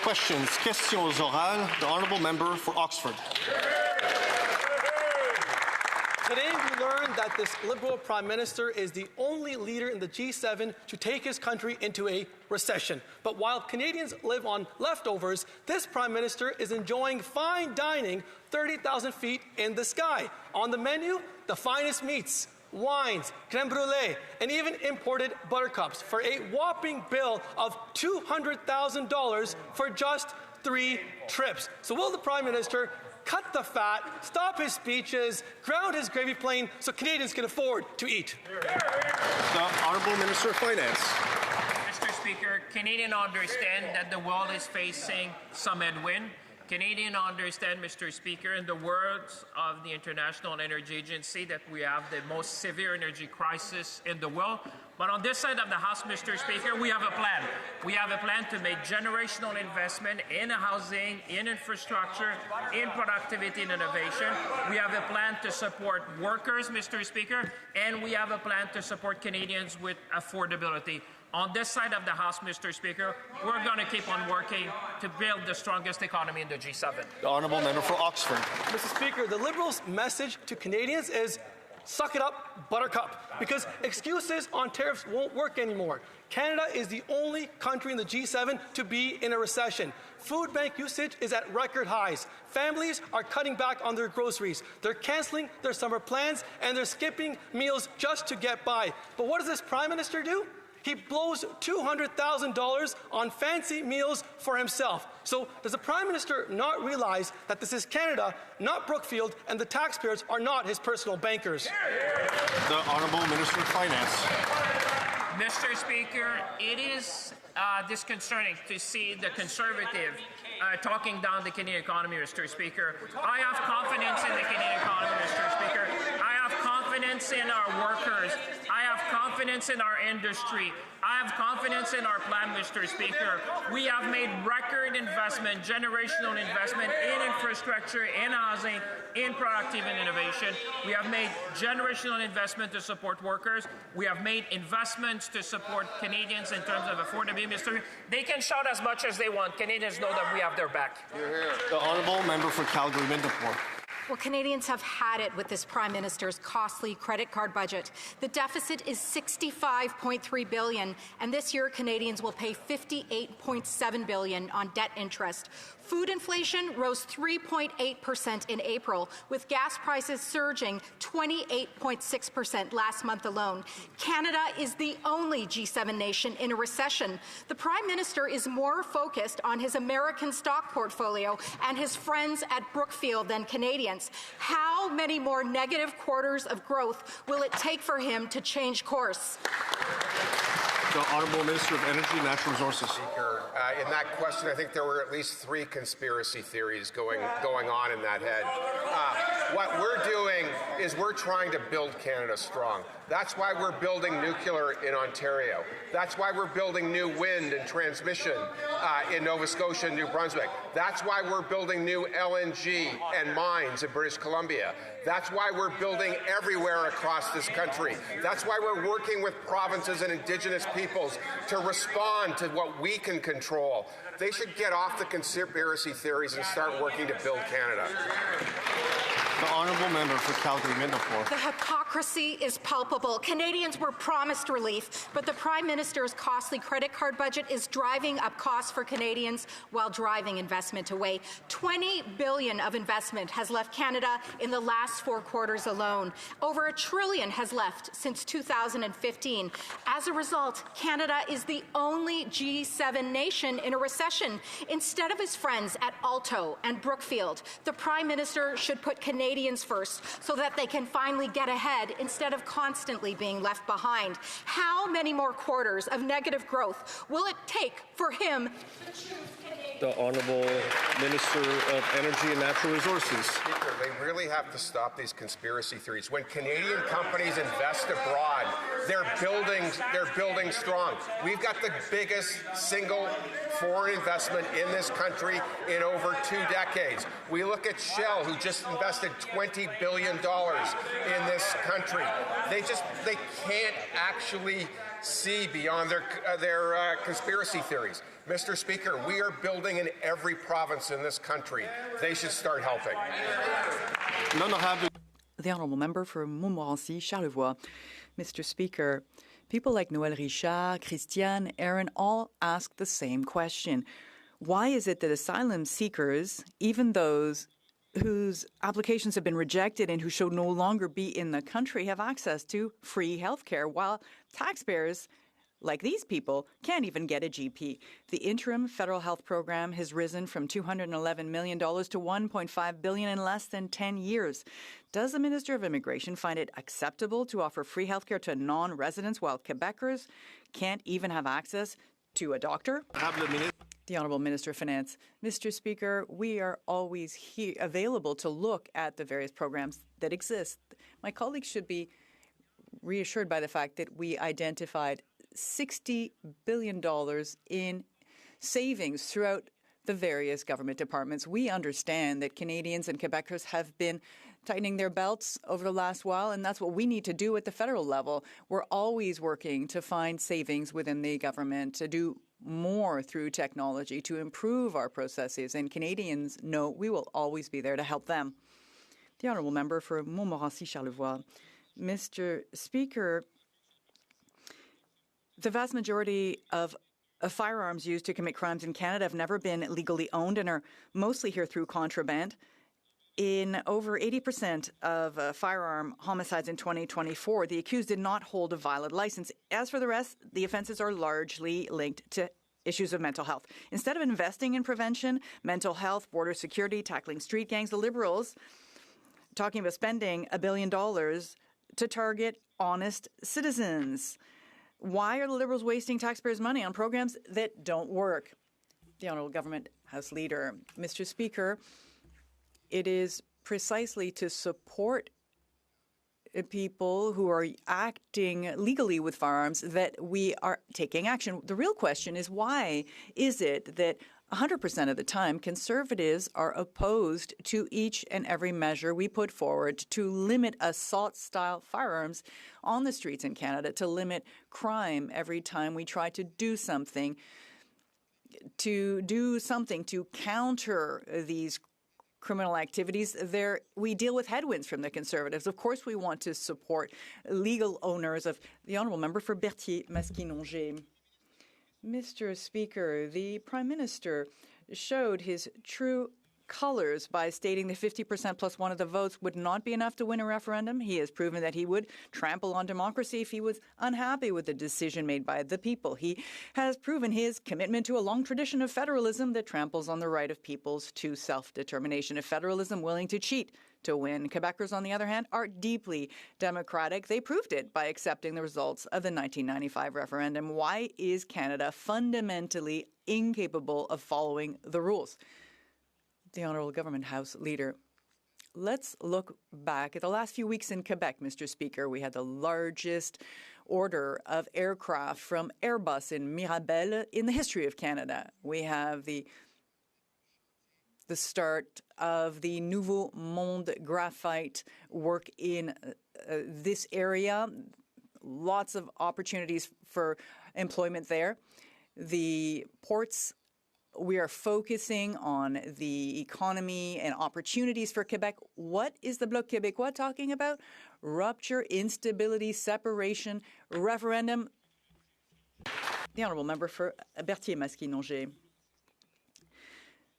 Questions. Questions orales. The honourable member for Oxford. Today we learned that this Liberal Prime Minister is the only leader in the G7 to take his country into a recession. But while Canadians live on leftovers, this Prime Minister is enjoying fine dining 30,000 feet in the sky. On the menu, the finest meats, wines, creme brulee, and even imported buttercups for a whopping bill of $200,000 for just 3 trips. So will the Prime Minister cut the fat, stop his speeches, ground his gravy plane so Canadians can afford to eat? The Honourable Minister of Finance. Mr. Speaker, Canadians understand that the world is facing some headwind. Canadians understand, Mr. Speaker, in the words of the International Energy Agency, that we have the most severe energy crisis in the world. But on this side of the House, Mr. Speaker, we have a plan. We have a plan to make generational investment in housing, in infrastructure, in productivity and innovation. We have a plan to support workers, Mr. Speaker, and we have a plan to support Canadians with affordability. On this side of the House, Mr. Speaker, we're going to keep on working to build the strongest economy in the G7. The honourable member for Oxford. Mr. Speaker, the Liberals' message to Canadians is suck it up, buttercup, because excuses on tariffs won't work anymore. Canada is the only country in the G7 to be in a recession. Food bank usage is at record highs. Families are cutting back on their groceries. They're cancelling their summer plans, and they're skipping meals just to get by. But what does this Prime Minister do? He blows $200,000 on fancy meals for himself. So does the Prime Minister not realize that this is Canada, not Brookfield, and the taxpayers are not his personal bankers? The Honourable Minister of Finance. Mr. Speaker, it is disconcerting to see the Conservative talking down the Canadian economy, Mr. Speaker. I have confidence in the Canadian economy, Mr. Speaker. I have confidence in our workers. I have confidence in our industry. I have confidence in our plan, Mr. Speaker. We have made record investment, generational investment in infrastructure, in housing, in productive and innovation. We have made generational investment to support workers. We have made investments to support Canadians in terms of affordability, Mr. Speaker. They can shout as much as they want. Canadians know that we have their back. The honourable member for Calgary-Midnapore. Well, Canadians have had it with this Prime Minister's costly credit card budget. The deficit is $65.3 billion, and this year Canadians will pay $58.7 billion on debt interest. Food inflation rose 3.8% in April, with gas prices surging 28.6% last month alone. Canada is the only G7 nation in a recession. The Prime Minister is more focused on his American stock portfolio and his friends at Brookfield than Canadians. How many more negative quarters of growth will it take for him to change course? The Honourable Minister of Energy and Natural Resources. Speaker, in that question, I think there were at least 3 conspiracy theories going on in that head. What we're doing is we're trying to build Canada strong. That's why we're building nuclear in Ontario. That's why we're building new wind and transmission in Nova Scotia and New Brunswick. That's why we're building new LNG and mines in British Columbia. That's why we're building everywhere across this country. That's why we're working with provinces and Indigenous peoples to respond to what we can control. They should get off the conspiracy theories and start working to build Canada. The honourable member for Calgary-Midnapore. The hypocrisy is palpable. Canadians were promised relief, but the Prime Minister's costly credit card budget is driving up costs for Canadians while driving investment away. $20 billion of investment has left Canada in the last 4 quarters alone. Over $1 trillion has left since 2015. As a result, Canada is the only G7 nation in a recession. Instead of his friends at Alto and Brookfield, the Prime Minister should put Canadians first so that they can finally get ahead instead of constantly being left behind. How many more quarters of negative growth will it take for him? The Honourable Minister of Energy and Natural Resources. Speaker, they really have to stop these conspiracy theories. When Canadian companies invest abroad, they're building strong. We've got the biggest single foreign investment in this country in over 2 decades. We look at Shell, who just invested $20 billion in this country. They can't actually see beyond their conspiracy theories. Mr. Speaker, we are building in every province in this country. They should start helping. The honourable member for Montmorency, Charlevoix. Mr. Speaker, people like Noël Richard, Christiane, Aaron all ask the same question. Why is it that asylum seekers, even those whose applications have been rejected and who should no longer be in the country, have access to free health care, while taxpayers like these people can't even get a GP? The interim federal health program has risen from $211 million to $1.5 billion in less than 10 years. Does the Minister of Immigration find it acceptable to offer free health care to non-residents while Quebecers can't even have access to a doctor? The Honourable Minister of Finance. Mr. Speaker, we are always available to look at the various programs that exist. My colleagues should be reassured by the fact that we identified $60 billion in savings throughout the various government departments. We understand that Canadians and Quebecers have been tightening their belts over the last while, and that's what we need to do at the federal level. We're always working to find savings within the government, to do more through technology, to improve our processes, and Canadians know we will always be there to help them. The honourable member for Montmorency, Charlevoix. Mr. Speaker, the vast majority of firearms used to commit crimes in Canada have never been legally owned and are mostly here through contraband. In over 80% of firearm homicides in 2024, the accused did not hold a valid license. As for the rest, the offences are largely linked to issues of mental health. Instead of investing in prevention, mental health, border security, tackling street gangs, the Liberals talking about spending $1 billion to target honest citizens. Why are the Liberals wasting taxpayers' money on programs that don't work? The Honourable Government House Leader. Mr. Speaker, it is precisely to support people who are acting legally with firearms that we are taking action. The real question is, why is it that 100% of the time Conservatives are opposed to each and every measure we put forward to limit assault-style firearms on the streets in Canada, to limit crime every time we try to do something to counter these criminal activities? We deal with headwinds from the Conservatives. Of course, we want to support legal owners of the honourable member for Berthier-Masquinongé. Mr. Speaker, the Prime Minister showed his true colors by stating that 50% plus one of the votes would not be enough to win a referendum. He has proven that he would trample on democracy if he was unhappy with the decision made by the people. He has proven his commitment to a long tradition of federalism that tramples on the right of peoples to self-determination. A federalism willing to cheat to win. Quebecers, on the other hand, are deeply democratic. They proved it by accepting the results of the 1995 referendum. Why is Canada fundamentally incapable of following the rules? The Honourable Government House Leader. Let's look back at the last few weeks in Quebec, Mr. Speaker. We had the largest order of aircraft from Airbus in Mirabel in the history of Canada. We have the start of the Nouveau Monde graphite work in this area. Lots of opportunities for employment there. The ports, we are focusing on the economy and opportunities for Quebec. What is the Bloc Québécois talking about? Rupture, instability, separation, referendum. The honourable member for Berthier-Masquinongé.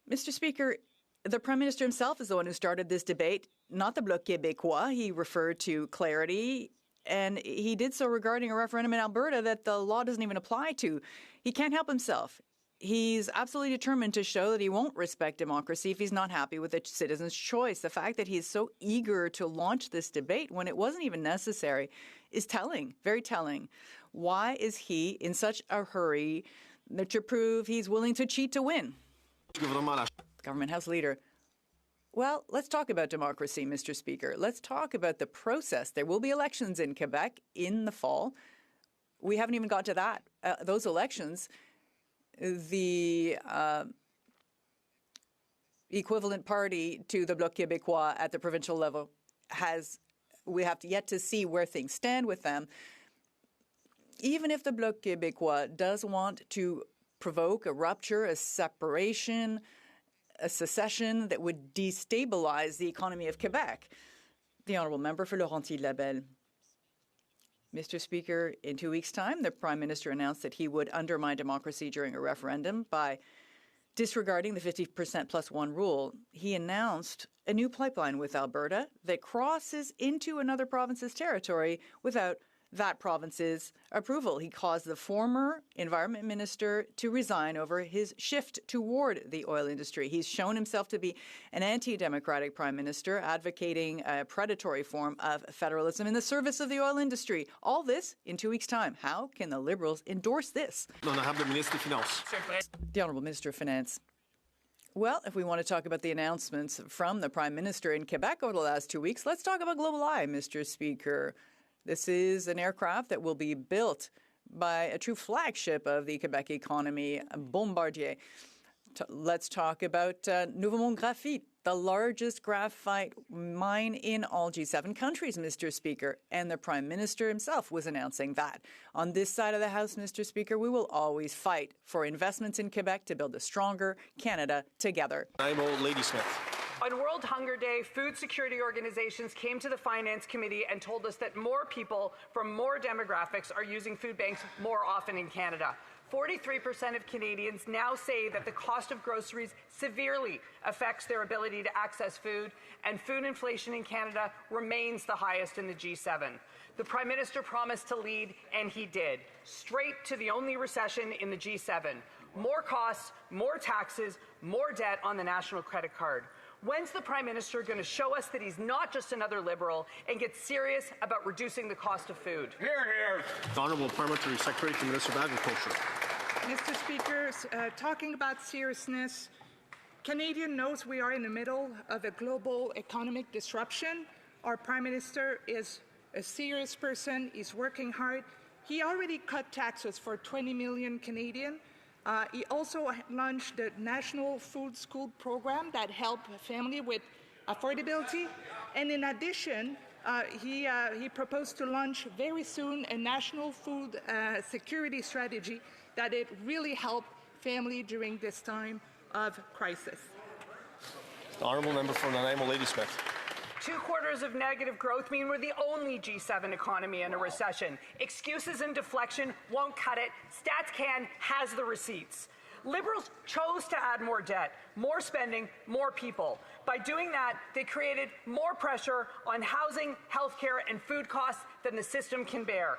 Mr. Speaker, the Prime Minister himself is the one who started this debate, not the Bloc Québécois. He referred to clarity, and he did so regarding a referendum in Alberta that the law doesn't even apply to. He can't help himself. He's absolutely determined to show that he won't respect democracy if he's not happy with the citizen's choice. The fact that he's so eager to launch this debate when it wasn't even necessary is telling, very telling. Why is he in such a hurry to prove he's willing to cheat to win? Government House Leader. Well, let's talk about democracy, Mr. Speaker. Let's talk about the process. There will be elections in Quebec in the fall. We haven't even got to that. Those elections, the equivalent party to the Bloc Québécois at the provincial level we have yet to see where things stand with them. Even if the Bloc Québécois does want to provoke a rupture, a separation, a secession that would destabilize the economy of Quebec. The Honourable Member for Laurentides-Labelle. Mr. Speaker, in 2 weeks' time, the Prime Minister announced that he would undermine democracy during a referendum by disregarding the 50% plus one rule. He announced a new pipeline with Alberta that crosses into another province's territory without that province's approval. He caused the former Environment Minister to resign over his shift toward the oil industry. He's shown himself to be an anti-democratic Prime Minister, advocating a predatory form of federalism in the service of the oil industry. All this in 2 weeks' time. How can the Liberals endorse this? The Honourable Minister of Finance. Well, if we want to talk about the announcements from the Prime Minister in Quebec over the last 2 weeks, let's talk about Global Eye, Mr. Speaker. This is an aircraft that will be built by a true flagship of the Quebec economy, Bombardier. Let's talk about Nouveau Monde Graphite, the largest graphite mine in all G7 countries, Mr. Speaker. And the Prime Minister himself was announcing that. On this side of the House, Mr. Speaker, we will always fight for investments in Quebec to build a stronger Canada together. I'm old Ladysmith. On World Hunger Day, food security organizations came to the Finance Committee and told us that more people from more demographics are using food banks more often in Canada. 43% of Canadians now say that the cost of groceries severely affects their ability to access food, and food inflation in Canada remains the highest in the G7. The Prime Minister promised to lead, and he did, straight to the only recession in the G7. More costs, more taxes, more debt on the national credit card. When's the Prime Minister going to show us that he's not just another Liberal and get serious about reducing the cost of food? Hear, hear. The Honourable Parliamentary Secretary to the Minister of Agriculture. Mr. Speaker, talking about seriousness, Canadian knows we are in the middle of a global economic disruption. Our Prime Minister is a serious person. He's working hard. He already cut taxes for 20 million Canadians. He also launched the National Food School program that helped families with affordability. And in addition, he proposed to launch very soon a national food security strategy that it really help families during this time of crisis. The Honourable Member for Nanaimo Ladysmith. 2 quarters of negative growth mean we're the only G7 economy in a recession. Excuses and deflection won't cut it. StatsCan has the receipts. Liberals chose to add more debt, more spending, more people. By doing that, they created more pressure on housing, healthcare, and food costs than the system can bear.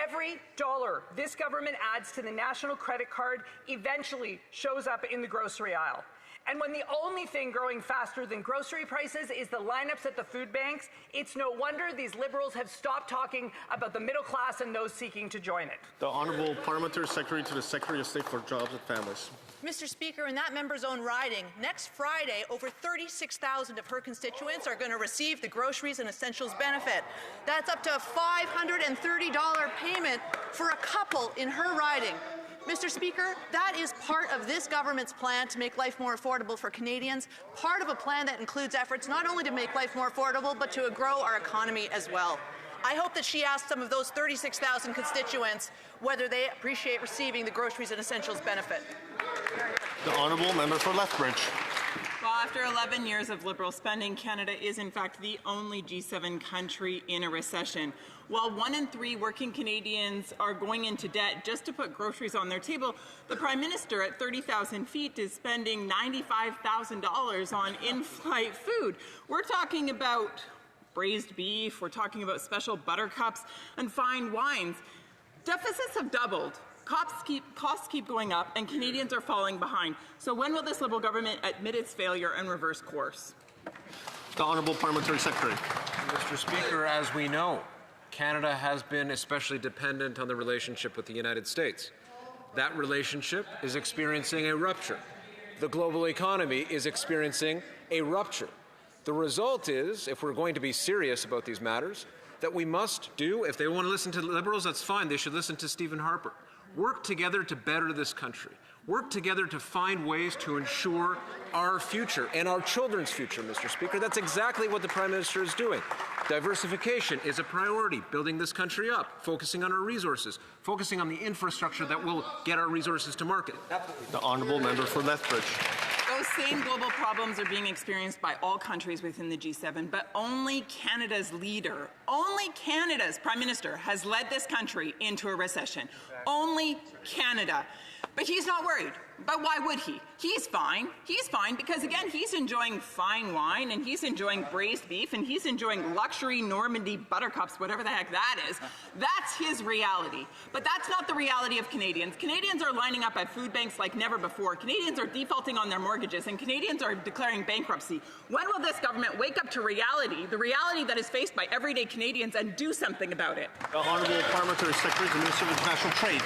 Every dollar this government adds to the national credit card eventually shows up in the grocery aisle. And when the only thing growing faster than grocery prices is the lineups at the food banks, it's no wonder these Liberals have stopped talking about the middle class and those seeking to join it. The Honourable Parliamentary Secretary to the Secretary of State for Jobs and Families. Mr. Speaker, in that member's own riding, next Friday, over 36,000 of her constituents are going to receive the Groceries and Essentials benefit. That's up to a $530 payment for a couple in her riding. Mr. Speaker, that is part of this government's plan to make life more affordable for Canadians, part of a plan that includes efforts not only to make life more affordable, but to grow our economy as well. I hope that she asks some of those 36,000 constituents whether they appreciate receiving the Groceries and Essentials benefit. The Honourable Member for Lethbridge. Well, after 11 years of Liberal spending, Canada is in fact the only G7 country in a recession. While 1 in 3 working Canadians are going into debt just to put groceries on their table, the Prime Minister at 30,000 feet is spending $95,000 on in-flight food. We're talking about braised beef, we're talking about special buttercups and fine wines. Deficits have doubled. Costs keep going up, and Canadians are falling behind. So when will this Liberal government admit its failure and reverse course? The Honourable Parliamentary Secretary. Mr. Speaker, as we know, Canada has been especially dependent on the relationship with the United States. That relationship is experiencing a rupture. The global economy is experiencing a rupture. The result is, if we're going to be serious about these matters, that we must do, if they want to listen to Liberals, that's fine, they should listen to Stephen Harper. Work together to better this country. Work together to find ways to ensure our future and our children's future, Mr. Speaker. That's exactly what the Prime Minister is doing. Diversification is a priority, building this country up, focusing on our resources, focusing on the infrastructure that will get our resources to market. The honourable member for Lethbridge. Those same global problems are being experienced by all countries within the G7, but only Canada's leader, only Canada's Prime Minister has led this country into a recession. Only Canada. But he's not worried. But why would he? He's fine. He's fine because, again, he's enjoying fine wine and he's enjoying braised beef and he's enjoying luxury Normandy buttercups, whatever the heck that is. That's his reality. But that's not the reality of Canadians. Canadians are lining up at food banks like never before. Canadians are defaulting on their mortgages and Canadians are declaring bankruptcy. When will this government wake up to reality, the reality that is faced by everyday Canadians, and do something about it? The Honourable Parliamentary Secretary to the Minister of International Trade.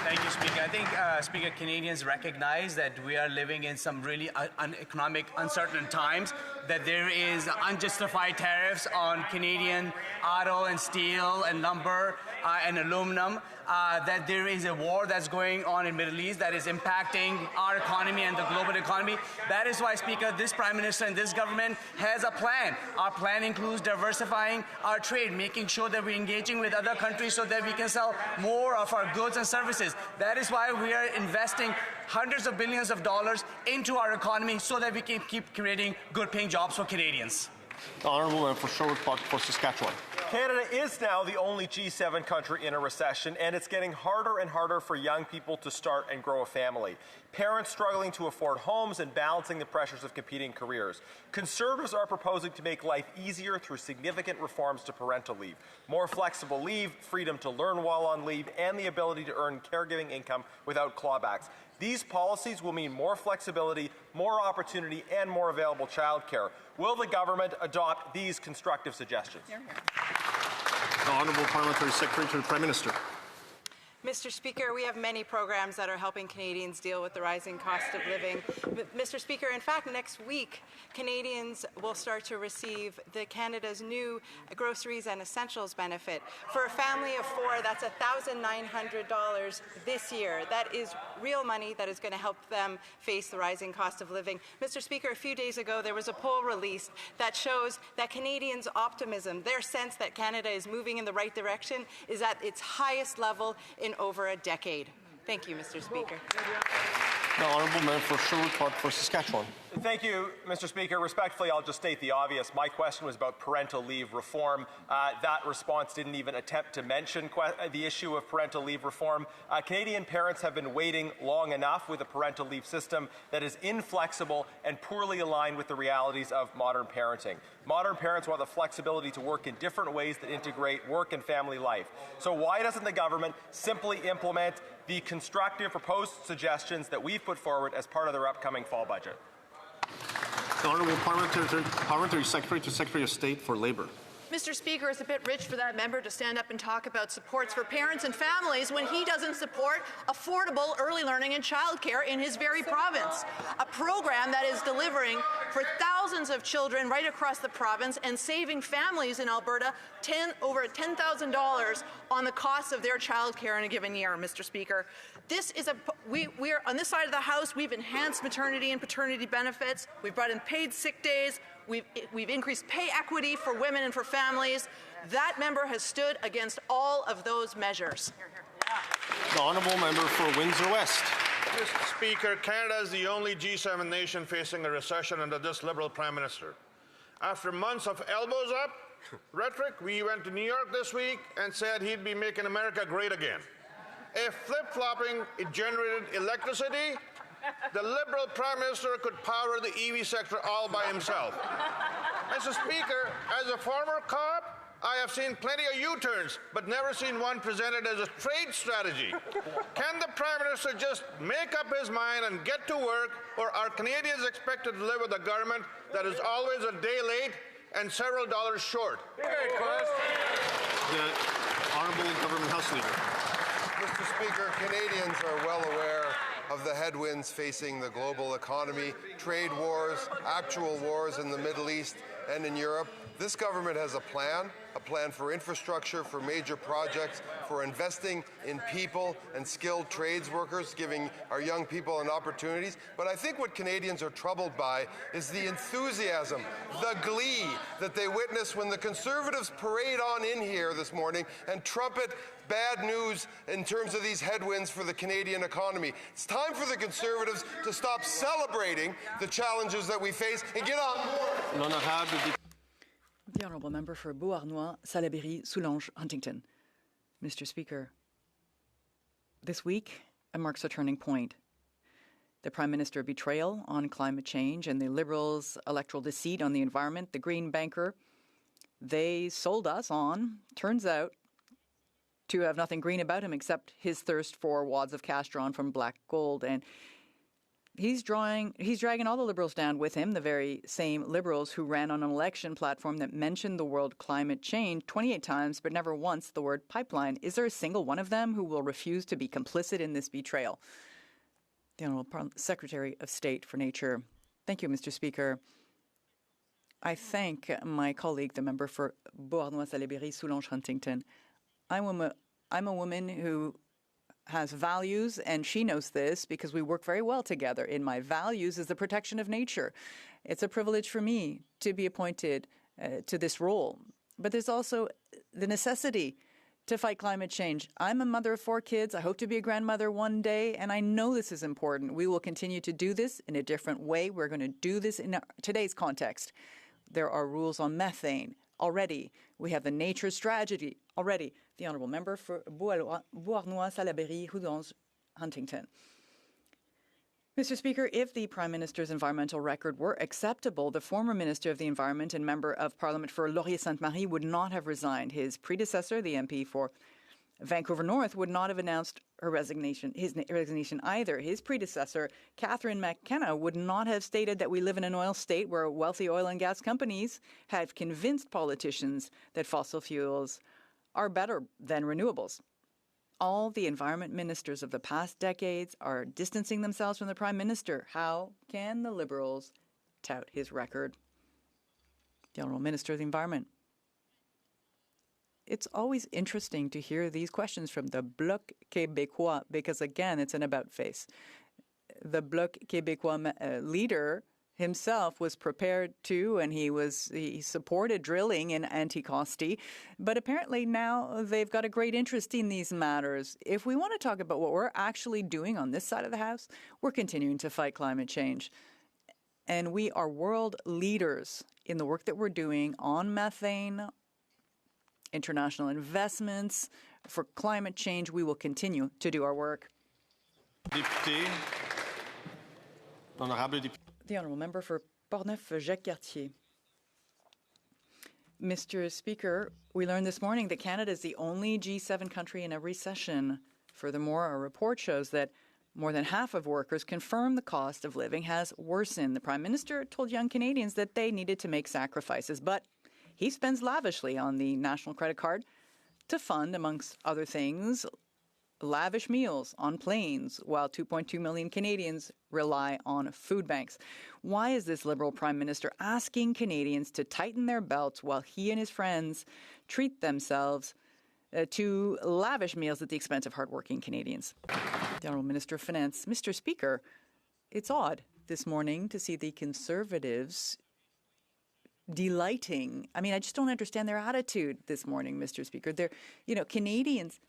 Thank you, Speaker. I think, Speaker, Canadians recognize that we are living in some really economic uncertain times, that there is unjustified tariffs on Canadian auto and steel and lumber and aluminum, that there is a war that's going on in the Middle East that is impacting our economy and the global economy. That is why, Speaker, this Prime Minister and this government has a plan. Our plan includes diversifying our trade, making sure that we're engaging with other countries so that we can sell more of our goods and services. That is why we are investing hundreds of billions of dollars into our economy so that we can keep creating good-paying jobs for Canadians. The Honourable Member for Sherwood Park for Saskatchewan. Canada is now the only G7 country in a recession, and it's getting harder and harder for young people to start and grow a family. Parents struggling to afford homes and balancing the pressures of competing careers. Conservatives are proposing to make life easier through significant reforms to parental leave, more flexible leave, freedom to learn while on leave, and the ability to earn caregiving income without clawbacks. These policies will mean more flexibility, more opportunity, and more available childcare. Will the government adopt these constructive suggestions? The Honourable Parliamentary Secretary to the Prime Minister. Mr. Speaker, we have many programs that are helping Canadians deal with the rising cost of living. Mr. Speaker, in fact, next week, Canadians will start to receive Canada's new groceries and essentials benefit. For a family of four, that's $1,900 this year. That is real money that is going to help them face the rising cost of living. Mr. Speaker, a few days ago, there was a poll released that shows that Canadians' optimism, their sense that Canada is moving in the right direction, is at its highest level in over a decade. Thank you, Mr. Speaker. The Honourable Member for Sherwood Park for Saskatchewan. Thank you, Mr. Speaker. Respectfully, I'll just state the obvious. My question was about parental leave reform. That response didn't even attempt to mention the issue of parental leave reform. Canadian parents have been waiting long enough with a parental leave system that is inflexible and poorly aligned with the realities of modern parenting. Modern parents want the flexibility to work in different ways that integrate work and family life. So why doesn't the government simply implement the constructive proposed suggestions that we've put forward as part of their upcoming fall budget? The Honourable Parliamentary Secretary to Secretary of State for Labour. Mr. Speaker, it's a bit rich for that member to stand up and talk about supports for parents and families when he doesn't support affordable early learning and childcare in his very province, a program that is delivering for thousands of children right across the province and saving families in Alberta over $10,000 on the cost of their childcare in a given year, Mr. Speaker. This is we are on this side of the House. We've enhanced maternity and paternity benefits. We've brought in paid sick days. We've increased pay equity for women and for families. That member has stood against all of those measures. The Honourable Member for Windsor West. Mr. Speaker, Canada is the only G7 nation facing a recession under this Liberal Prime Minister. After months of elbows up rhetoric, we went to New York this week and said he'd be making America great again. If flip-flopping generated electricity, the Liberal Prime Minister could power the EV sector all by himself. Mr. Speaker, as a former cop, I have seen plenty of U-turns, but never seen one presented as a trade strategy. Can the Prime Minister just make up his mind and get to work, or are Canadians expected to live with a government that is always a day late and several dollars short? The Honourable Government House Leader. Mr. Speaker, Canadians are well aware of the headwinds facing the global economy, trade wars, actual wars in the Middle East and in Europe, This government has a plan for infrastructure, for major projects, for investing in people and skilled trades workers, giving our young people an opportunities. But I think what Canadians are troubled by is the enthusiasm, the glee that they witness when the Conservatives parade on in here this morning and trumpet bad news in terms of these headwinds for the Canadian economy. It's time for the Conservatives to stop celebrating the challenges that we face and get on board. The Honourable Member for Beauharnois, Salaberry, Soulanges, Huntington. Mr. Speaker, this week marks a turning point. The Prime Minister betrayal on climate change and the Liberals' electoral deceit on the environment, the Green banker, they sold us on, turns out, to have nothing green about him except his thirst for wads of cash drawn from black gold. And he's dragging all the Liberals down with him, the very same Liberals who ran on an election platform that mentioned the word climate change 28 times, but never once the word pipeline. Is there a single one of them who will refuse to be complicit in this betrayal? The Honourable Secretary of State for Nature. Thank you, Mr. Speaker. I thank my colleague, the member for Beauharnois, Salaberry, Soulanges, Huntington. I'm a woman who has values, and she knows this because we work very well together. In my values is the protection of nature. It's a privilege for me to be appointed to this role. But there's also the necessity to fight climate change. I'm a mother of 4 kids. I hope to be a grandmother one day, and I know this is important. We will continue to do this in a different way. We're going to do this in today's context. There are rules on methane already. We have the nature strategy already. The Honourable Member for Beauharnois, Salaberry, Soulanges, Huntington. Mr. Speaker, if the Prime Minister's environmental record were acceptable, the former Minister of the Environment and Member of Parliament for Laurier-Sainte-Marie would not have resigned. His predecessor, the MP for Vancouver North, would not have announced his resignation either. His predecessor, Catherine McKenna, would not have stated that we live in an oil state where wealthy oil and gas companies have convinced politicians that fossil fuels are better than renewables. All the environment ministers of the past decades are distancing themselves from the Prime Minister. How can the Liberals tout his record? The Honourable Minister of the Environment. It's always interesting to hear these questions from the Bloc Québécois because, again, it's an about-face. The Bloc Québécois leader himself was prepared to, and he supported drilling in Anticosti, but apparently now they've got a great interest in these matters. If we want to talk about what we're actually doing on this side of the House, we're continuing to fight climate change. And we are world leaders in the work that we're doing on methane, international investments for climate change. We will continue to do our work. Député, Honorable Député. The Honourable Member for Portneuf-Jacques-Cartier. Mr. Speaker, we learned this morning that Canada is the only G7 country in a recession. Furthermore, a report shows that more than half of workers confirm the cost of living has worsened. The Prime Minister told young Canadians that they needed to make sacrifices, but he spends lavishly on the national credit card to fund, amongst other things, lavish meals on planes, while 2.2 million Canadians rely on food banks. Why is this Liberal Prime Minister asking Canadians to tighten their belts while he and his friends treat themselves to lavish meals at the expense of hardworking Canadians? The Honourable Minister of Finance. Mr. Speaker, it's odd this morning to see the Conservatives delighting. I mean, I just don't understand their attitude this morning, Mr. Speaker. They're, Canadians.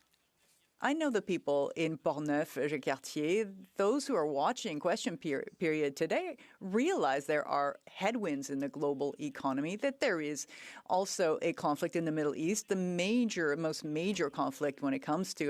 I know the people in Portneuf-Jacques-Cartier, those who are watching Question Period today, realize there are headwinds in the global economy, that there is also a conflict in the Middle East, the most major conflict when it comes to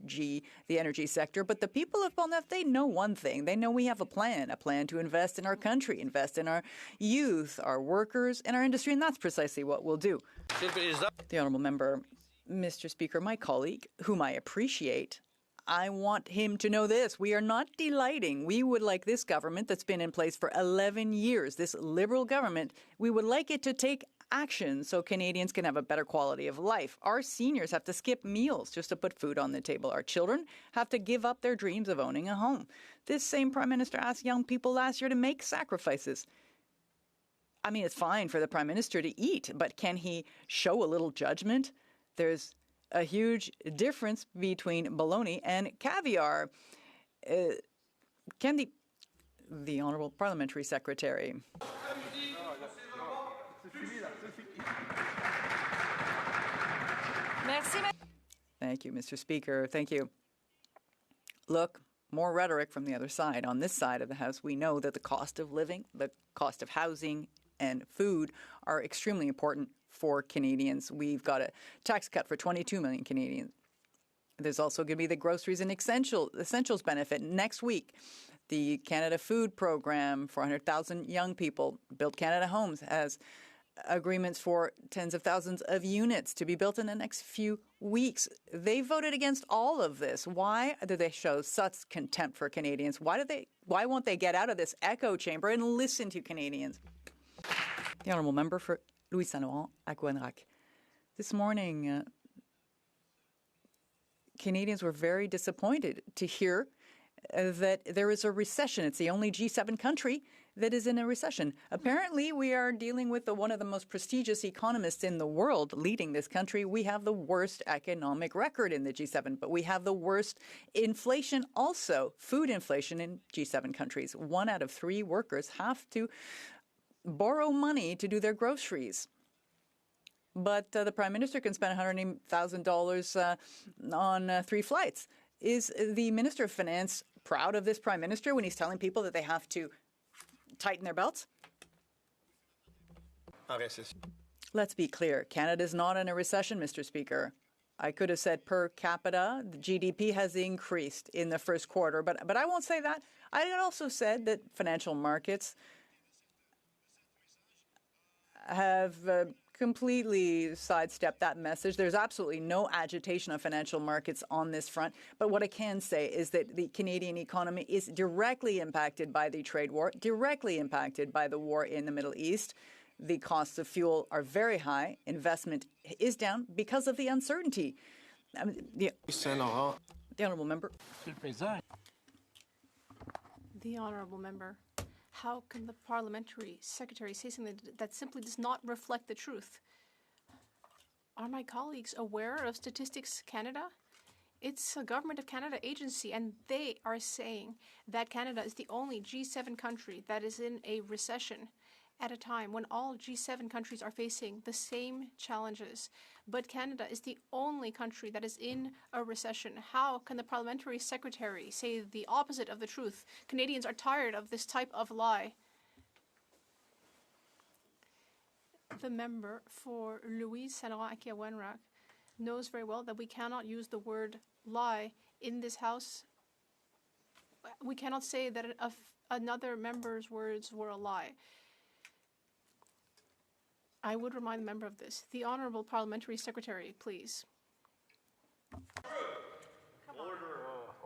the energy sector. But the people of Portneuf, they know one thing. They know we have a plan to invest in our country, invest in our youth, our workers, and our industry, and that's precisely what we'll do. The Honourable Member. Mr. Speaker, my colleague, whom I appreciate, I want him to know this. We are not delighting. We would like this government that's been in place for 11 years, this Liberal government, we would like it to take action so Canadians can have a better quality of life. Our seniors have to skip meals just to put food on the table. Our children have to give up their dreams of owning a home. This same Prime Minister asked young people last year to make sacrifices. I mean, it's fine for the Prime Minister to eat, but can he show a little judgment? There's a huge difference between bologna and caviar. Can the Honourable Parliamentary Secretary. Thank you, Mr. Speaker. Thank you. Look, more rhetoric from the other side. On this side of the House, we know that the cost of living, the cost of housing, and food are extremely important for Canadians. We've got a tax cut for 22 million Canadians. There's also going to be the groceries and essentials benefit next week. The Canada Food Program, 400,000 young people. Build Canada Homes has agreements for tens of thousands of units to be built in the next few weeks. They voted against all of this. Why do they show such contempt for Canadians? Why won't they get out of this echo chamber and listen to Canadians? The Honourable Member for Louis Saint Laurent at Gwenrac. This morning, Canadians were very disappointed to hear that there is a recession. It's the only G7 country that is in a recession. Apparently, we are dealing with one of the most prestigious economists in the world leading this country. We have the worst economic record in the G7, but we have the worst inflation also, food inflation in G7 countries. 1 out of 3 workers have to borrow money to do their groceries. But the Prime Minister can spend $180,000 on 3 flights. Is the Minister of Finance proud of this Prime Minister when he's telling people that they have to tighten their belts? Let's be clear. Canada is not in a recession, Mr. Speaker. I could have said per capita, the GDP has increased in the first quarter, but I won't say that. I had also said that financial markets have completely sidestepped that message. There's absolutely no agitation of financial markets on this front. But what I can say is that the Canadian economy is directly impacted by the trade war, directly impacted by the war in the Middle East. The costs of fuel are very high. Investment is down because of the uncertainty. The Honourable Member. The Honourable Member. How can the Parliamentary Secretary say something that simply does not reflect the truth? Are my colleagues aware of Statistics Canada? It's a Government of Canada agency, and they are saying that Canada is the only G7 country that is in a recession at a time when all G7 countries are facing the same challenges. But Canada is the only country that is in a recession. How can the Parliamentary Secretary say the opposite of the truth? Canadians are tired of this type of lie. The member for Louise Saint Laurent at Gwenrac knows very well that we cannot use the word lie in this House. We cannot say that another member's words were a lie. I would remind the member of this. The Honourable Parliamentary Secretary, please.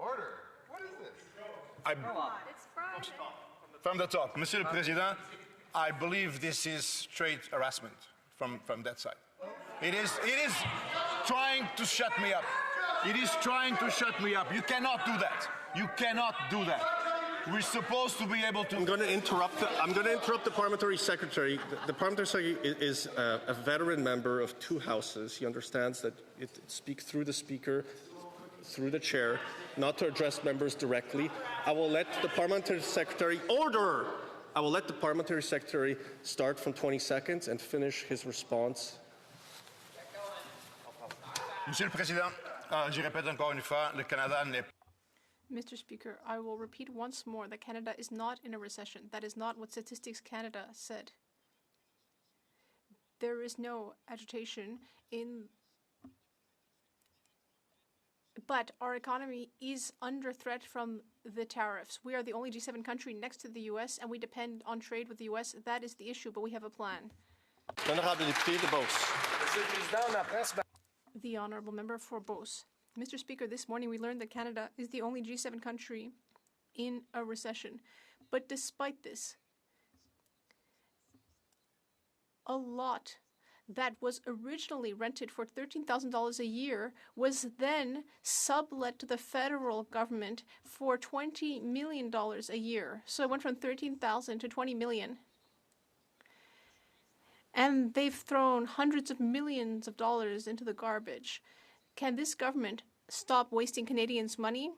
Order. What is this? From the top. Monsieur le Président, I believe this is straight harassment from that side. It is trying to shut me up. It is trying to shut me up. You cannot do that. You cannot do that. We're supposed to be able to. I'm going to interrupt the Parliamentary Secretary. The Parliamentary Secretary is a veteran member of 2 houses. He understands that it speaks through the Speaker, through the Chair, not to address members directly. I will let the Parliamentary Secretary order. I will let the Parliamentary Secretary start from 20 seconds and finish his response. Monsieur le Président, je répète encore une fois, le Canada n'est pas. Mr. Speaker, I will repeat once more that Canada is not in a recession. That is not what Statistics Canada said. There is no agitation but our economy is under threat from the tariffs. We are the only G7 country next to the U.S., and we depend on trade with the U.S. That is the issue, but we have a plan. The Honourable Member for Beauce. Mr. Speaker, this morning we learned that Canada is the only G7 country in a recession. But despite this, a lot that was originally rented for $13,000 a year was then sublet to the federal government for $20 million a year. So it went from $13,000 to $20 million. and they've thrown hundreds of millions of dollars into the garbage. Can this government stop wasting Canadians' money?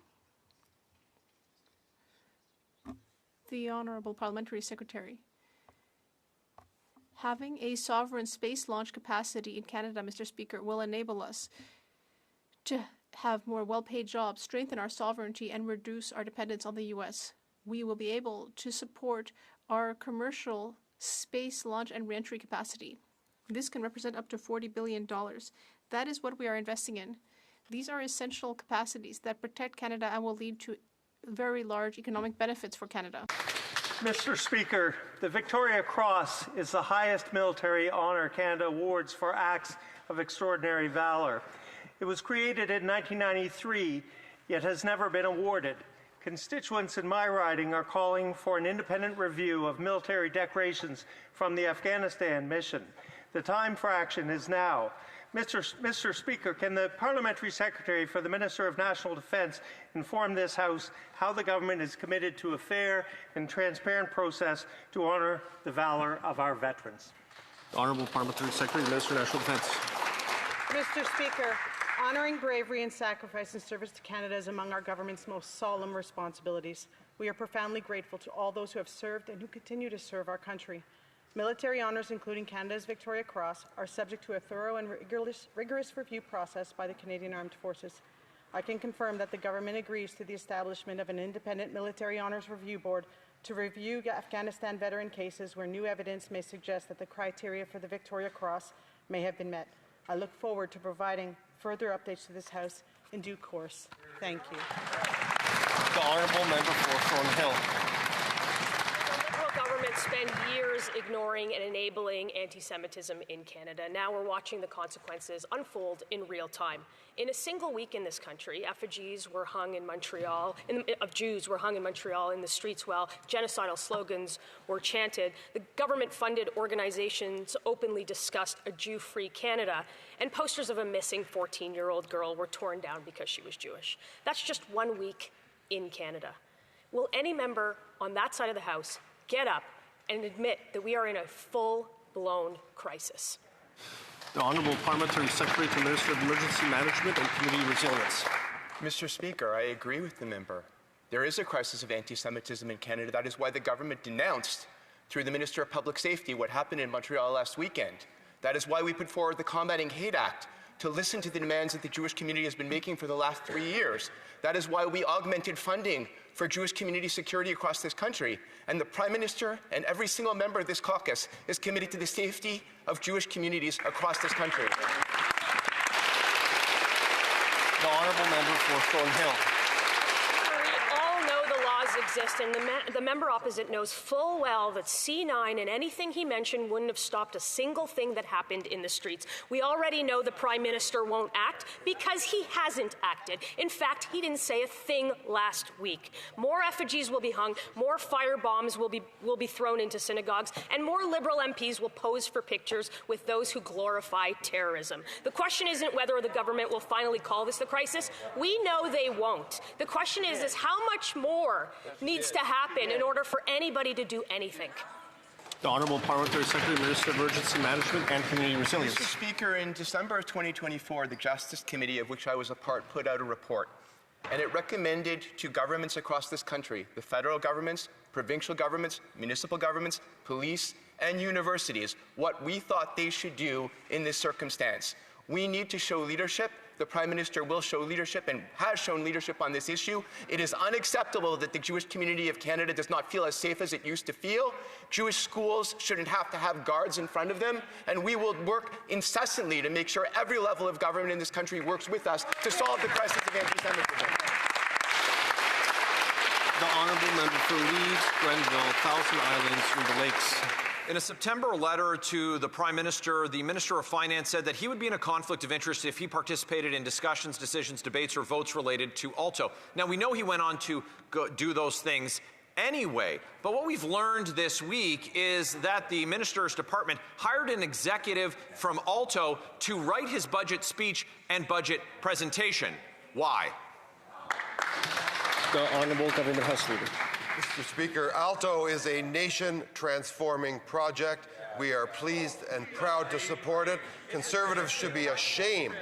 The Honourable Parliamentary Secretary. Having a sovereign space launch capacity in Canada, Mr. Speaker, will enable us to have more well-paid jobs, strengthen our sovereignty, and reduce our dependence on the U.S. We will be able to support our commercial space launch and reentry capacity. This can represent up to $40 billion. That is what we are investing in. These are essential capacities that protect Canada and will lead to very large economic benefits for Canada. Mr. Speaker, the Victoria Cross is the highest military honor Canada awards for acts of extraordinary valor. It was created in 1993, yet has never been awarded. Constituents in my riding are calling for an independent review of military decorations from the Afghanistan mission. The time for action is now. Mr. Speaker, can the Parliamentary Secretary for the Minister of National Defence inform this House how the government is committed to a fair and transparent process to honour the valour of our veterans? The Honourable Parliamentary Secretary, Minister of National Defence. Mr. Speaker, honouring bravery and sacrifice in service to Canada is among our government's most solemn responsibilities. We are profoundly grateful to all those who have served and who continue to serve our country. Military honours, including Canada's Victoria Cross, are subject to a thorough and rigorous review process by the Canadian Armed Forces. I can confirm that the government agrees to the establishment of an independent military honours review board to review Afghanistan veteran cases where new evidence may suggest that the criteria for the Victoria Cross may have been met. I look forward to providing further updates to this House in due course. Thank you. The Honourable Member for Thornhill. Government spent years ignoring and enabling anti-Semitism in Canada. Now we're watching the consequences unfold in real time. In a single week in this country, effigies were hung in Montreal, of Jews were hung in Montreal in the streets while genocidal slogans were chanted. The government-funded organizations openly discussed a Jew-free Canada, and posters of a missing 14-year-old girl were torn down because she was Jewish. That's just 1 week in Canada. Will any member on that side of the House get up and admit that we are in a full-blown crisis? The Honourable Parliamentary Secretary to Minister of Emergency Management and Community Resilience. Mr. Speaker, I agree with the member. There is a crisis of anti-Semitism in Canada. That is why the government denounced, through the Minister of Public Safety, what happened in Montreal last weekend. That is why we put forward the Combating Hate Act, to listen to the demands that the Jewish community has been making for the last 3 years. That is why we augmented funding for Jewish community security across this country. And the Prime Minister and every single member of this caucus is committed to the safety of Jewish communities across this country. The Honourable Member for Thornhill. We all know the laws exist, and the member opposite knows full well that C9 and anything he mentioned wouldn't have stopped a single thing that happened in the streets. We already know the Prime Minister won't act because he hasn't acted. In fact, he didn't say a thing last week. More effigies will be hung, more firebombs will be thrown into synagogues, and more Liberal MPs will pose for pictures with those who glorify terrorism. The question isn't whether the government will finally call this the crisis. We know they won't. The question is how much more needs to happen in order for anybody to do anything? The Honourable Parliamentary Secretary, Minister of Emergency Management and Community Resilience. Mr. Speaker, in December of 2024, the Justice Committee, of which I was a part, put out a report. And it recommended to governments across this country, the federal governments, provincial governments, municipal governments, police, and universities, what we thought they should do in this circumstance. We need to show leadership. The Prime Minister will show leadership and has shown leadership on this issue. It is unacceptable that the Jewish community of Canada does not feel as safe as it used to feel. Jewish schools shouldn't have to have guards in front of them, and we will work incessantly to make sure every level of government in this country works with us to solve the crisis of anti-Semitism. The Honourable Member for Leeds, Grenville, Thousand Islands, and the Lakes. In a September letter to the Prime Minister, the Minister of Finance said that he would be in a conflict of interest if he participated in discussions, decisions, debates, or votes related to Alto. Now, we know he went on to do those things anyway, but what we've learned this week is that the Minister's Department hired an executive from Alto to write his budget speech and budget presentation. Why? The Honourable Government House Leader. Mr. Speaker, ALTO is a nation-transforming project. We are pleased and proud to support it. Conservatives should be ashamed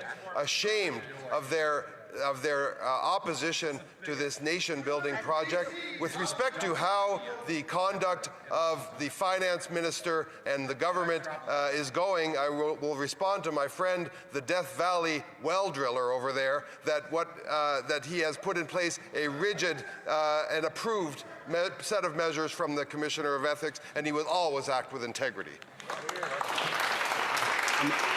of their opposition to this nation-building project. With respect to how the conduct of the finance minister and the government is going, I will respond to my friend, the Death Valley well driller over there, that he has put in place a rigid and approved set of measures from the Commissioner of Ethics, and he will always act with integrity.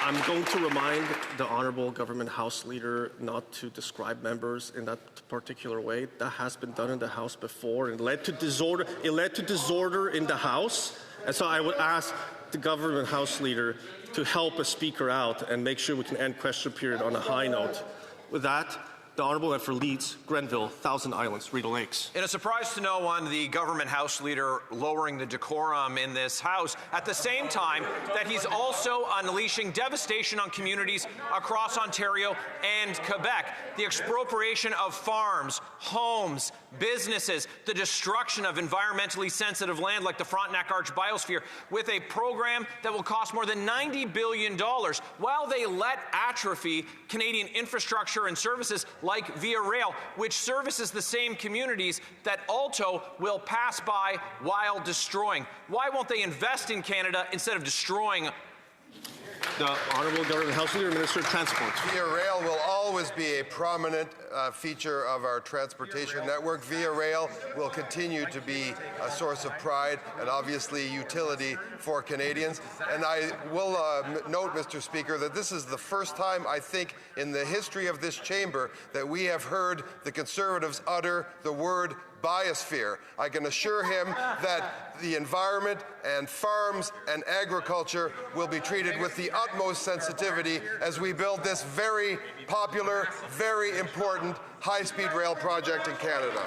I'm going to remind the Honourable Government House Leader not to describe members in that particular way. That has been done in the House before and led to disorder. It led to disorder in the House. And so I would ask the Government House Leader to help a speaker out and make sure we can end question period on a high note. With that, the Honourable member for Leeds, Grenville, Thousand Islands, Rideau Lakes. In a surprise to no one, the Government House Leader lowering the decorum in this House at the same time that he's also unleashing devastation on communities across Ontario and Quebec. The expropriation of farms, homes, businesses, the destruction of environmentally sensitive land like the Frontenac Arch Biosphere with a program that will cost more than $90 billion while they let atrophy Canadian infrastructure and services like Via Rail, which services the same communities that Alto will pass by while destroying. Why won't they invest in Canada instead of destroying? The Honourable Government House Leader, Minister of Transport. Via Rail will always be a prominent feature of our transportation network. Via Rail will continue to be a source of pride and obviously utility for Canadians. And I will note, Mr. Speaker, that this is the first time, I think, in the history of this chamber that we have heard the Conservatives utter the word biosphere. I can assure him that the environment and farms and agriculture will be treated with the utmost sensitivity as we build this very popular, very important high-speed rail project in Canada.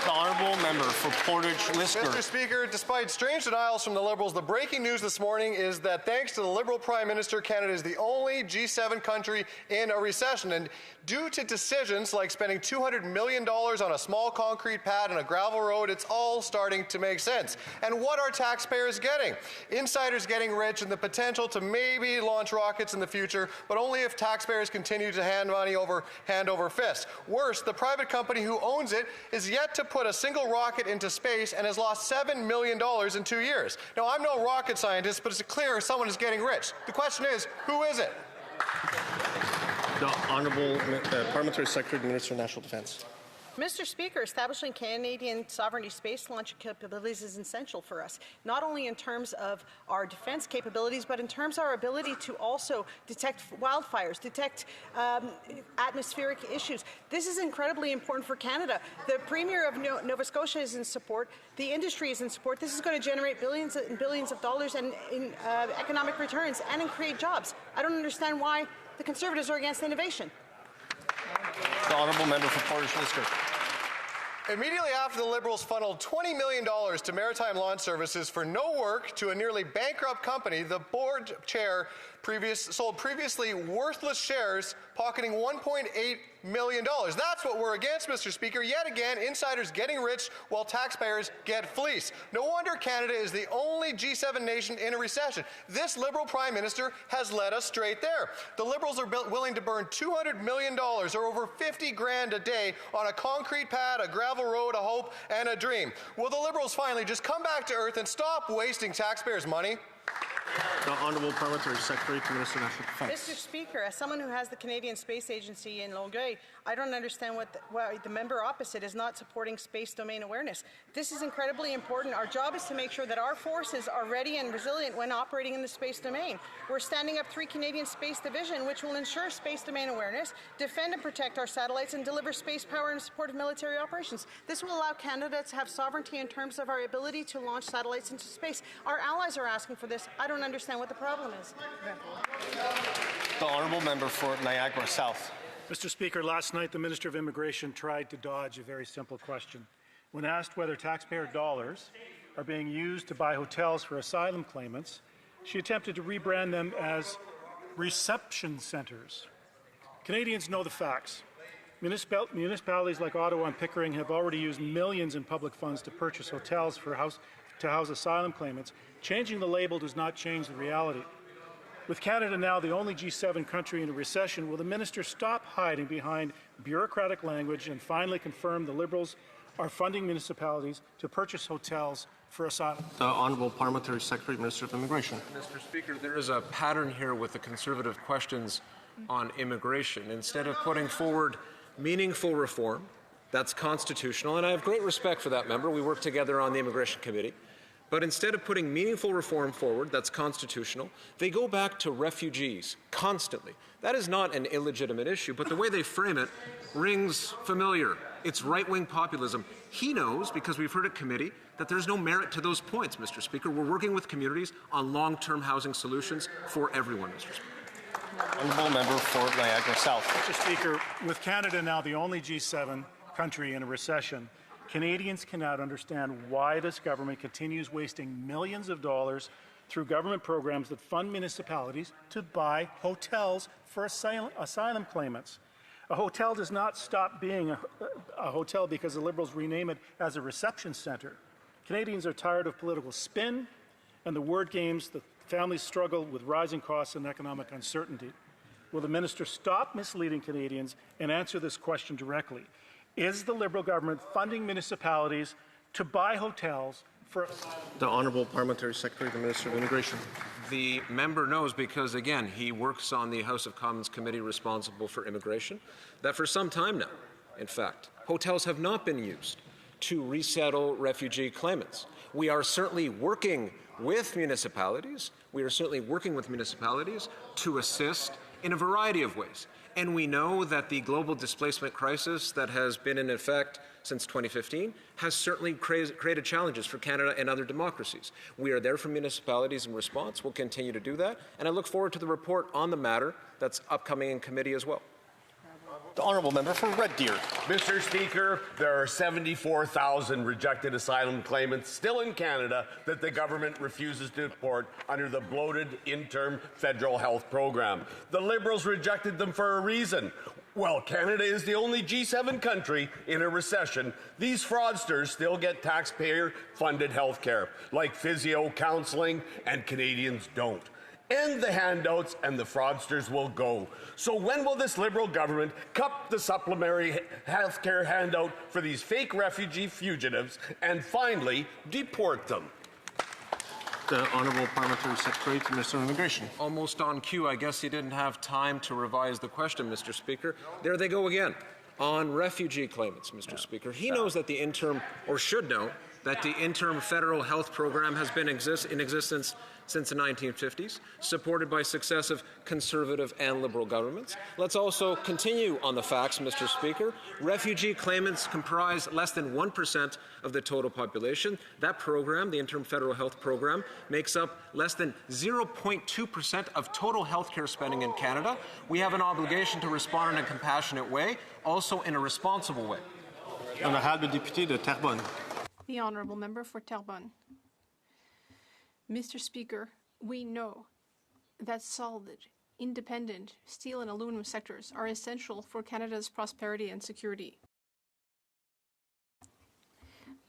The Honourable Member for Portage-Lisker. Mr. Speaker, despite strange denials from the Liberals, the breaking news this morning is that thanks to the Liberal Prime Minister, Canada is the only G7 country in a recession. And due to decisions like spending $200 million on a small concrete pad and a gravel road, it's all starting to make sense. And what are taxpayers getting? Insiders getting rich and the potential to maybe launch rockets in the future, but only if taxpayers continue to hand money over hand over fist. Worse, the private company who owns it is yet to put a single rocket into space and has lost $7 million in 2 years. Now, I'm no rocket scientist, but it's clear someone is getting rich. The question is, who is it? The Honourable Parliamentary Secretary, Minister of National Defence. Mr. Speaker, establishing Canadian sovereignty space launch capabilities is essential for us, not only in terms of our defense capabilities, but in terms of our ability to also detect wildfires, detect atmospheric issues. This is incredibly important for Canada. The Premier of Nova Scotia is in support. The industry is in support. This is going to generate billions and billions of dollars in economic returns and create jobs. I don't understand why the Conservatives are against innovation. The Honourable Member for Portage-Lisker. Immediately after the Liberals funneled $20 million to Maritime Launch Services for no work to a nearly bankrupt company, the board chair sold previously worthless shares, pocketing $1.8 million. That's what we're against, Mr. Speaker. Yet again, insiders getting rich while taxpayers get fleeced. No wonder Canada is the only G7 nation in a recession. This Liberal Prime Minister has led us straight there. The Liberals are willing to burn $200 million, or over 50 grand a day, on a concrete pad, a gravel road, a hope, and a dream. Will the Liberals finally just come back to earth and stop wasting taxpayers' money? The Honourable Parliamentary Secretary to Minister of National Defence. Mr. Speaker, as someone who has the Canadian Space Agency in Longueuil, I don't understand why the member opposite is not supporting space domain awareness. This is incredibly important. Our job is to make sure that our forces are ready and resilient when operating in the space domain. We're standing up 3 Canadian Space Division, which will ensure space domain awareness, defend and protect our satellites, and deliver space power in support of military operations. This will allow Canada to have sovereignty in terms of our ability to launch satellites into space. Our allies are asking for this. I don't understand what the problem is. The Honourable Member for Niagara South. Mr. Speaker, last night the Minister of Immigration tried to dodge a very simple question. When asked whether taxpayer dollars are being used to buy hotels for asylum claimants, she attempted to rebrand them as reception centres. Canadians know the facts. Municipalities like Ottawa and Pickering have already used millions in public funds to purchase hotels to house asylum claimants. Changing the label does not change the reality. With Canada now the only G7 country in a recession, will the minister stop hiding behind bureaucratic language and finally confirm the Liberals are funding municipalities to purchase hotels for asylum? The Honourable Parliamentary Secretary, Minister of Immigration. Mr. Speaker, there is a pattern here with the Conservative questions on immigration. Instead of putting forward meaningful reform, that's constitutional, and I have great respect for that member. We work together on the Immigration Committee. But instead of putting meaningful reform forward, that's constitutional, they go back to refugees constantly. That is not an illegitimate issue, but the way they frame it rings familiar. It's right-wing populism. He knows, because we've heard at committee, that there's no merit to those points, Mr. Speaker. We're working with communities on long-term housing solutions for everyone, Mr. Speaker. Honourable Member for Niagara South. Mr. Speaker, with Canada now the only G7 country in a recession, Canadians cannot understand why this government continues wasting millions of dollars through government programs that fund municipalities to buy hotels for asylum claimants. A hotel does not stop being a hotel because the Liberals rename it as a reception centre. Canadians are tired of political spin and the word games that families struggle with rising costs and economic uncertainty. Will the minister stop misleading Canadians and answer this question directly? Is the Liberal government funding municipalities to buy hotels for... The Honourable Parliamentary Secretary, the Minister of Immigration. The member knows, because again, he works on the House of Commons committee responsible for immigration, that for some time now, in fact, hotels have not been used to resettle refugee claimants. We are certainly working with municipalities. We are certainly working with municipalities to assist in a variety of ways. And we know that the global displacement crisis that has been in effect since 2015 has certainly created challenges for Canada and other democracies. We are there for municipalities in response. We'll continue to do that. And I look forward to the report on the matter that's upcoming in committee as well. The Honourable Member for Red Deer. Mr. Speaker, there are 74,000 rejected asylum claimants still in Canada that the government refuses to deport under the bloated interim federal health program. The Liberals rejected them for a reason. Well, Canada is the only G7 country in a recession. These fraudsters still get taxpayer-funded health care, like physio counseling, and Canadians don't. End the handouts and the fraudsters will go. So when will this Liberal government cut the supplementary health care handout for these fake refugee fugitives and finally deport them? The Honourable Parliamentary Secretary to Minister of Immigration. Almost on cue. I guess he didn't have time to revise the question, Mr. Speaker. There they go again. On refugee claimants, Mr. Speaker. He knows that the interim, or should know, that the interim federal health program has been in existence since the 1950s, supported by successive Conservative and Liberal governments. Let's also continue on the facts, Mr. Speaker. Refugee claimants comprise less than 1% of the total population. That program, the interim federal health program, makes up less than 0.2% of total health care spending in Canada. We have an obligation to respond in a compassionate way, also in a responsible way. Honourable Député de Terrebonne. The Honourable Member for Terrebonne. Mr. Speaker, we know that solid, independent steel and aluminum sectors are essential for Canada's prosperity and security.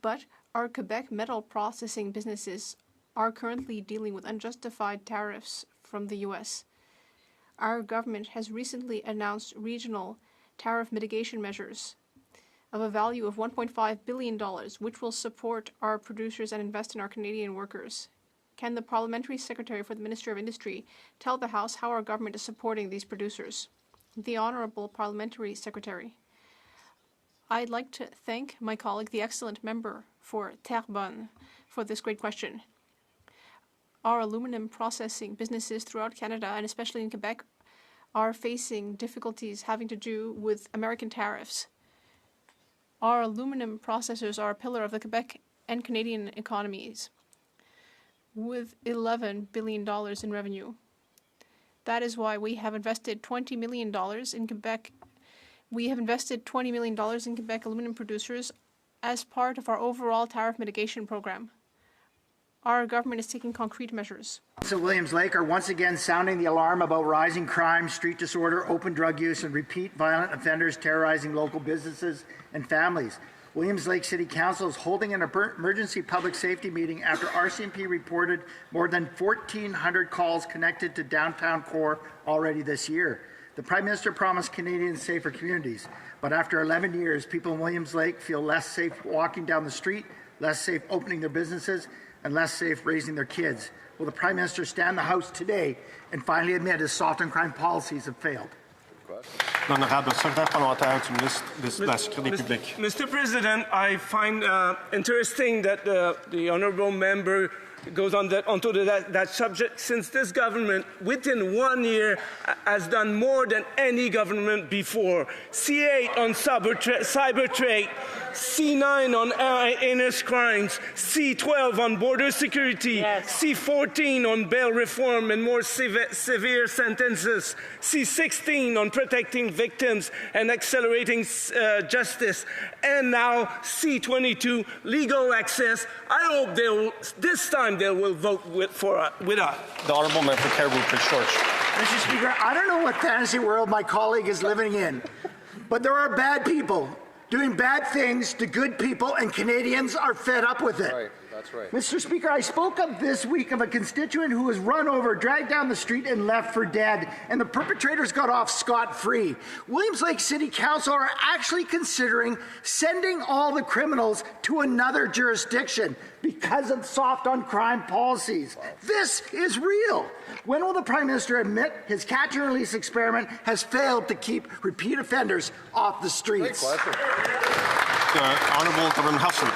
But our Quebec metal processing businesses are currently dealing with unjustified tariffs from the U.S. Our government has recently announced regional tariff mitigation measures of a value of $1.5 billion, which will support our producers and invest in our Canadian workers. Can the Parliamentary Secretary for the Minister of Industry tell the House how our government is supporting these producers? The Honourable Parliamentary Secretary. I'd like to thank my colleague, the excellent member for Terrebonne, for this great question. Our aluminum processing businesses throughout Canada, and especially in Quebec, are facing difficulties having to do with American tariffs. Our aluminum processors are a pillar of the Quebec and Canadian economies, with $11 billion in revenue. That is why we have invested $20 million in Quebec. We have invested $20 million in Quebec aluminum producers as part of our overall tariff mitigation program. our government is taking concrete measures. So Williams Lake are once again sounding the alarm about rising crime, street disorder, open drug use, and repeat violent offenders terrorizing local businesses and families. Williams Lake City Council is holding an emergency public safety meeting after RCMP reported more than 1,400 calls connected to downtown core already this year. The Prime Minister promised Canadians safer communities, but after 11 years, people in Williams Lake feel less safe walking down the street, less safe opening their businesses, and less safe raising their kids. Will the Prime Minister stand the House today and finally admit his soft on crime policies have failed? Mr. President, I find interesting that the honourable member goes on onto that subject, since this government, within 1 year, has done more than any government before. C8 on cyber trade, C9 on heinous crimes, C12 on border security, yes. C14 on bail reform and more severe sentences, C16 on protecting victims and accelerating justice, and now C22, legal access. I hope this time they will vote with us. The Honourable Member for Caribou Prince George. Mr. Speaker, I don't know what fantasy world my colleague is living in, but there are bad people doing bad things to good people, and Canadians are fed up with it. Right, that's right. Mr. Speaker, I spoke up this week of a constituent who was run over, dragged down the street, and left for dead, and the perpetrators got off scot-free. Williams Lake City Council are actually considering sending all the criminals to another jurisdiction because of soft on crime policies. Wow. This is real. When will the Prime Minister admit his catch and release experiment has failed to keep repeat offenders off the streets? Honourable Government Houseman.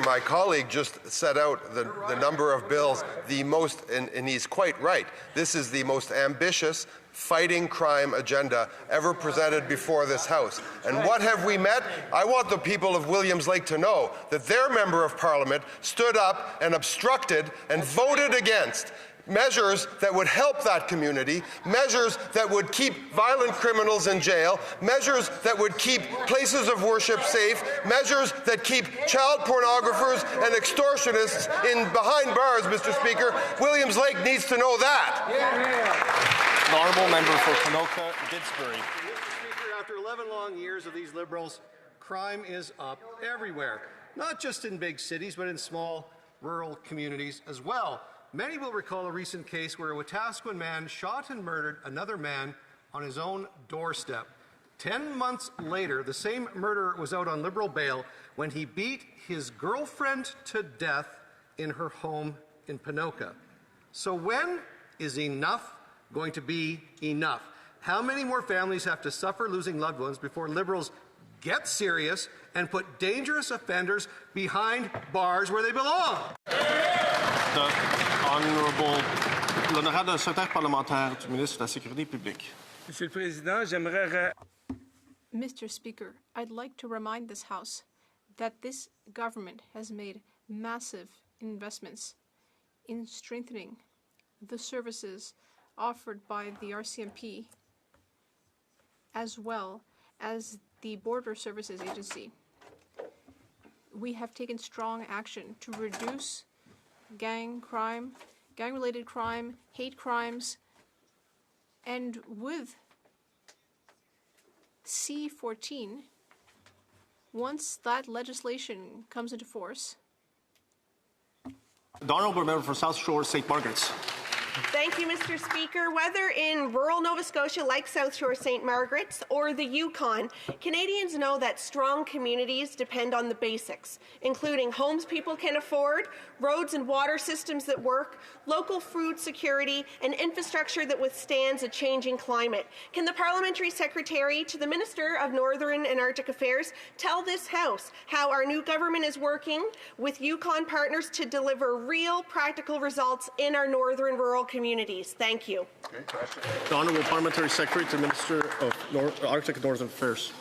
My colleague just set out the number of bills, the most, and he's quite right. This is the most ambitious fighting crime agenda ever presented before this House. And what have we met? I want the people of Williams Lake to know that their Member of Parliament stood up and obstructed and voted against measures that would help that community, measures that would keep violent criminals in jail, measures that would keep places of worship safe, measures that keep child pornographers and extortionists behind bars, Mr. Speaker. Williams Lake needs to know that. The Honourable Member for Ponoka, Didsbury. Speaker, after 11 long years of these Liberals, crime is up everywhere, not just in big cities, but in small rural communities as well. Many will recall a recent case where a Wetaskiwin man shot and murdered another man on his own doorstep. 10 months later, the same murderer was out on Liberal bail when he beat his girlfriend to death in her home in Ponoka. So when is enough going to be enough? How many more families have to suffer losing loved ones before Liberals get serious and put dangerous offenders behind bars where they belong? L'honorable secrétaire parlementaire du ministre de la Sécurité publique. Monsieur le Président, j'aimerais... Mr. Speaker, I'd like to remind this House that this government has made massive investments in strengthening the services offered by the RCMP as well as the Border Services Agency. We have taken strong action to reduce gang crime, gang-related crime, hate crimes, and with C14, once that legislation comes into force. The Honourable Member for South Shore, St. Margaret's. Thank you, Mr. Speaker. Whether in rural Nova Scotia like South Shore St. Margaret's or the Yukon, Canadians know that strong communities depend on the basics, including homes people can afford, roads and water systems that work, local food security, and infrastructure that withstands a changing climate. Can the Parliamentary Secretary to the Minister of Northern and Arctic Affairs tell this House how our new government is working with Yukon partners to deliver real practical results in our northern rural communities? Thank you. The Honourable Parliamentary Secretary to the Minister of Arctic and Northern Affairs.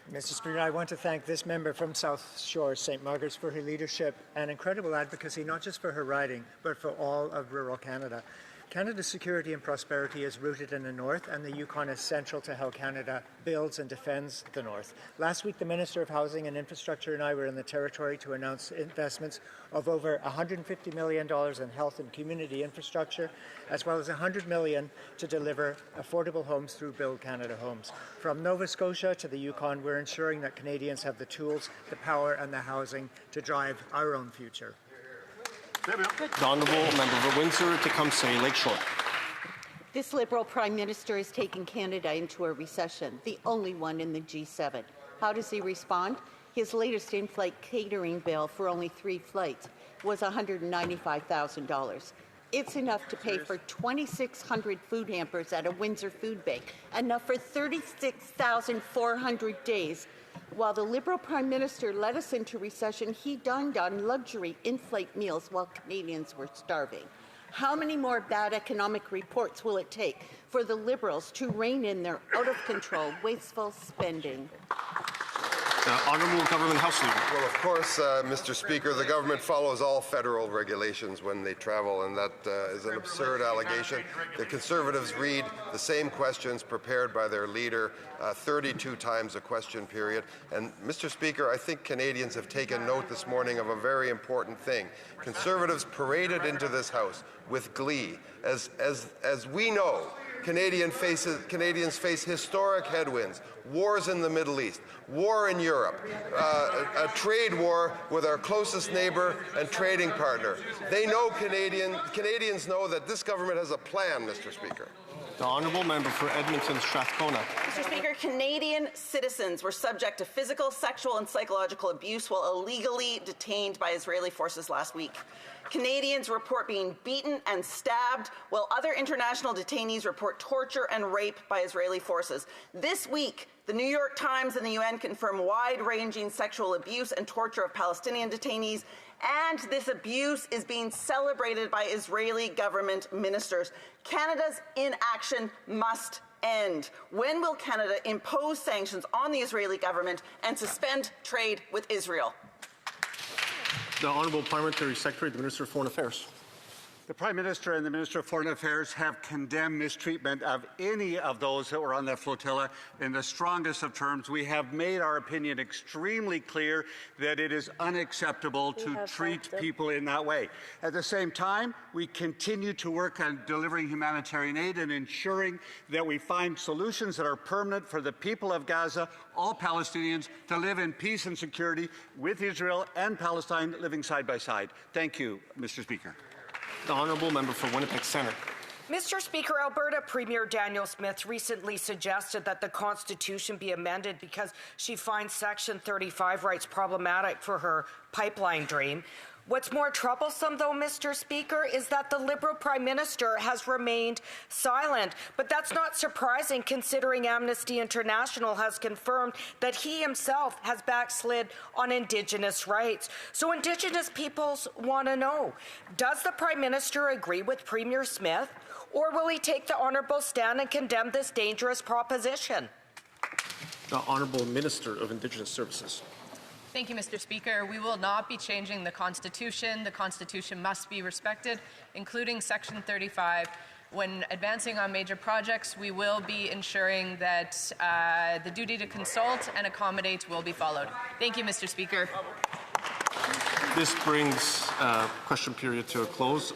Mr. Speaker, I want to thank this member from South Shore, St. Margaret's, for her leadership and incredible advocacy, not just for her riding, but for all of rural Canada. Canada's security and prosperity is rooted in the North, and the Yukon is central to how Canada builds and defends the North. Last week, the Minister of Housing and Infrastructure and I were in the Territory to announce investments of over $150 million in health and community infrastructure, as well as $100 million to deliver affordable homes through Build Canada Homes. From Nova Scotia to the Yukon, we're ensuring that Canadians have the tools, the power, and the housing to drive our own future. The Honourable Member for Windsor-Tecumseh Lakeshore. This Liberal Prime Minister is taking Canada into a recession, the only one in the G7. How does he respond? His latest in-flight catering bill for only 3 flights was $195,000. It's enough to pay for 2,600 food hampers at a Windsor food bank, enough for 36,400 days. While the Liberal Prime Minister led us into recession, he dined on luxury in-flight meals while Canadians were starving. How many more bad economic reports will it take for the Liberals to rein in their out-of-control, wasteful spending? Honourable Government House Leader. Well, of course, Mr. Speaker, the government follows all federal regulations when they travel, and that is an absurd allegation. The Conservatives read the same questions prepared by their leader 32 times a question period. And, Mr. Speaker, I think Canadians have taken note this morning of a very important thing. Conservatives paraded into this House with glee. As we know, Canadians face historic headwinds, wars in the Middle East, war in Europe, a trade war with our closest neighbour and trading partner. They know Canadians know that this government has a plan, Mr. Speaker. The Honourable Member for Edmonton Strathcona. Mr. Speaker, Canadian citizens were subject to physical, sexual and psychological abuse while illegally detained by Israeli forces last week. Canadians report being beaten and stabbed, while other international detainees report torture and rape by Israeli forces. This week, the New York Times and the UN confirm wide-ranging sexual abuse and torture of Palestinian detainees, and this abuse is being celebrated by Israeli government ministers. Canada's inaction must end. When will Canada impose sanctions on the Israeli government and suspend trade with Israel? The Honourable Parliamentary Secretary, the Minister of Foreign Affairs. The Prime Minister and the Minister of Foreign Affairs have condemned mistreatment of any of those that were on that flotilla in the strongest of terms. We have made our opinion extremely clear that it is unacceptable to treat people in that way. At the same time, we continue to work on delivering humanitarian aid and ensuring that we find solutions that are permanent for the people of Gaza, all Palestinians, to live in peace and security with Israel and Palestine living side by side. Thank you, Mr. Speaker. The Honourable Member for Winnipeg Centre. Mr. Speaker, Alberta Premier Danielle Smith recently suggested that the Constitution be amended because she finds Section 35 rights problematic for her pipeline dream. What's more troublesome, though, Mr. Speaker, is that the Liberal Prime Minister has remained silent. But that's not surprising, considering Amnesty International has confirmed that he himself has backslid on Indigenous rights. So Indigenous peoples want to know, does the Prime Minister agree with Premier Smith, or will he take the honourable stand and condemn this dangerous proposition? The Honourable Minister of Indigenous Services. Thank you, Mr. Speaker. We will not be changing the Constitution. The Constitution must be respected, including Section 35. When advancing on major projects, we will be ensuring that the duty to consult and accommodate will be followed. Thank you, Mr. Speaker. This brings question period to a close.